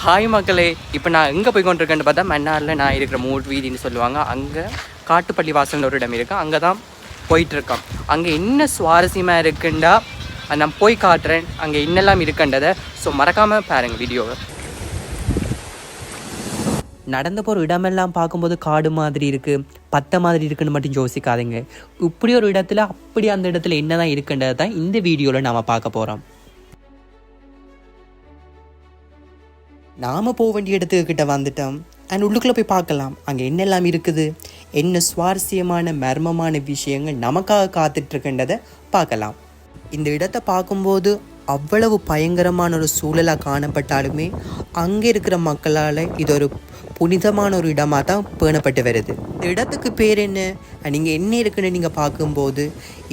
Hi மக்களே, இப்போ நான் எங்கே போய் கொண்டிருக்கேன்னு பார்த்தா மன்னாரில் நான் இருக்கிற மூட் வீதின்னு சொல்லுவாங்க. அங்கே காட்டுப்பள்ளி வாசல்னு ஒரு இடம் இருக்குது. அங்கே தான் போயிட்டுருக்கோம். அங்கே என்ன சுவாரஸ்யமாக இருக்குண்டா நான் போய் காட்டுறேன். அங்கே என்னெல்லாம் இருக்குன்றதை மறக்காமல் பாருங்கள் வீடியோவை. நடந்த போகிற இடமெல்லாம் பார்க்கும்போது காடு மாதிரி இருக்குது, பத்த மாதிரி இருக்குன்னு மட்டும் யோசிக்காதீங்க. இப்படி ஒரு இடத்துல அப்படி அந்த இடத்துல என்ன தான் இருக்குன்றதை தான் இந்த வீடியோவில் நாம் பார்க்க போகிறோம். நாம் போக வேண்டிய இடத்துக்கிட்ட வந்துட்டோம். அண்ட் உள்ளுக்குள்ளே போய் பார்க்கலாம் அங்கே என்னெல்லாம் இருக்குது, என்ன சுவாரஸ்யமான மர்மமான விஷயங்கள் நமக்காக காத்துட்ருக்கின்றதை பார்க்கலாம். இந்த இடத்தை பார்க்கும்போது அவ்வளவு பயங்கரமான ஒரு சூழலாக காணப்பட்டாலுமே அங்கே இருக்கிற மக்களால் இது ஒரு புனிதமான ஒரு இடமாக தான் பேணப்பட்டு வருது. இந்த இடத்துக்கு பேர் என்ன, நீங்கள் என்ன இருக்குன்னு நீங்கள் பார்க்கும்போது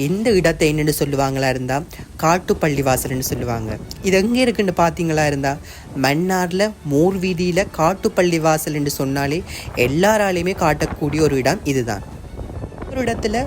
எந்த இடத்தை என்னென்னு சொல்லுவாங்களா இருந்தால் காட்டுப்பள்ளி வாசல்னு சொல்லுவாங்க. இது எங்கே இருக்குன்னு பார்த்தீங்களா இருந்தால் மன்னாரில் மூர் வீதியில் காட்டுப்பள்ளி வாசல் என்று சொன்னாலே எல்லாராலையுமே காட்டக்கூடிய ஒரு இடம் இதுதான். ஒரு இடத்துல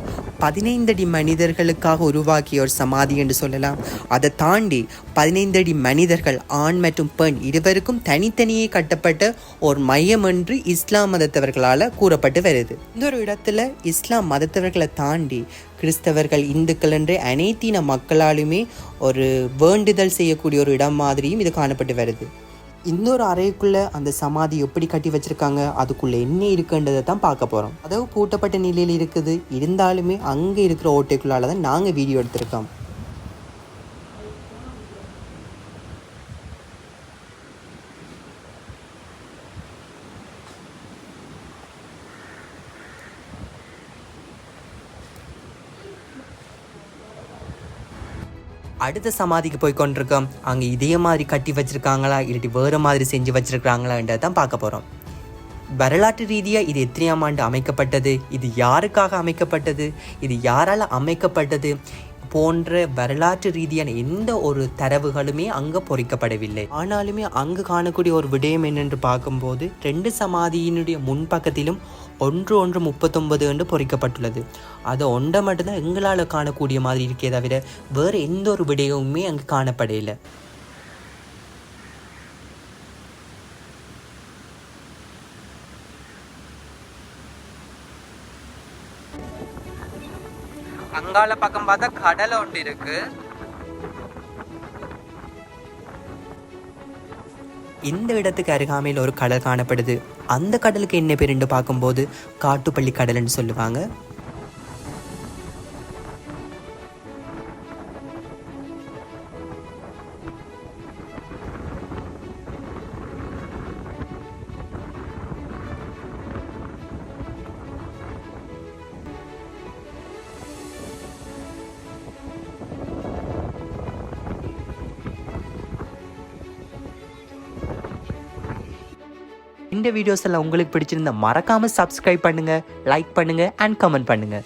15 அடி மனிதர்களுக்காக உருவாக்கிய ஒரு சமாதி என்று சொல்லலாம். அதை தாண்டி 15 அடி மனிதர்கள் ஆண் மற்றும் பெண் இருவருக்கும் தனித்தனியே கட்டப்பட்ட ஒரு மையம் என்று இஸ்லாம் மதத்தவர்களால் கூறப்பட்டு வருது. இந்த ஒரு இடத்துல இஸ்லாம் மதத்தவர்களை தாண்டி கிறிஸ்தவர்கள், இந்துக்கள் என்று அனைத்தின மக்களாலுமே ஒரு வேண்டுதல் செய்யக்கூடிய ஒரு இடம் மாதிரியும் இது காணப்பட்டு வருது. இந்த ஒரு அறைக்குள்ளே அந்த சமாதி எப்படி கட்டி வச்சுருக்காங்க, அதுக்குள்ளே என்ன இருக்குன்றதை தான் பார்க்க போகிறோம். அதாவது பூட்டப்பட்ட நிலையில் இருக்குது, இருந்தாலுமே அங்கே இருக்கிற ஓட்டைக்குள்ளால் தான் நாங்கள் வீடியோ எடுத்திருக்கோம். அடுத்த சமாதிக்கு போய் கொண்டிருக்கோம். அங்கே இதே மாதிரி கட்டி வச்சுருக்காங்களா இல்லாட்டி வேறு மாதிரி செஞ்சு வச்சுருக்காங்களான்றதை தான் பார்க்க போகிறோம். வரலாற்று ரீதியாக இது எத்தனையாம் ஆண்டு அமைக்கப்பட்டது, இது யாருக்காக அமைக்கப்பட்டது, இது யாரால் அமைக்கப்பட்டது போன்ற வரலாற்று ரீதியான எந்த ஒரு தரவுகளுமே அங்கே பொறிக்கப்படவில்லை. ஆனாலுமே அங்கு காணக்கூடிய ஒரு விடயம் என்னென்று பார்க்கும்போது 2 சமாதியினுடைய முன்பக்கத்திலும் 1:39 என்று பொறிக்கப்பட்டுள்ளது. அதை ஒன்றை மட்டும்தான் எங்களால் காணக்கூடிய மாதிரி இருக்கே தவிர வேறு எந்த ஒரு விடயமுமே அங்கு காணப்படையில. அங்கால பக்கம் பார்த்தா கடலை ஒன்று இருக்கு. இந்த இடத்துக்கு அருகாமையில் ஒரு கடல் காணப்படுது. அந்த கடலுக்கு என்ன பேருன்னு பார்க்கும்போது காட்டுப்பள்ளி கடல்னு சொல்லுவாங்க. இந்த வீடியோஸ் எல்லாம் உங்களுக்கு பிடிச்சிருந்தா மறக்காமல் சப்ஸ்கிரைப் பண்ணுங்கள், லைக் பண்ணுங்கள் அண்ட் கமெண்ட் பண்ணுங்கள்.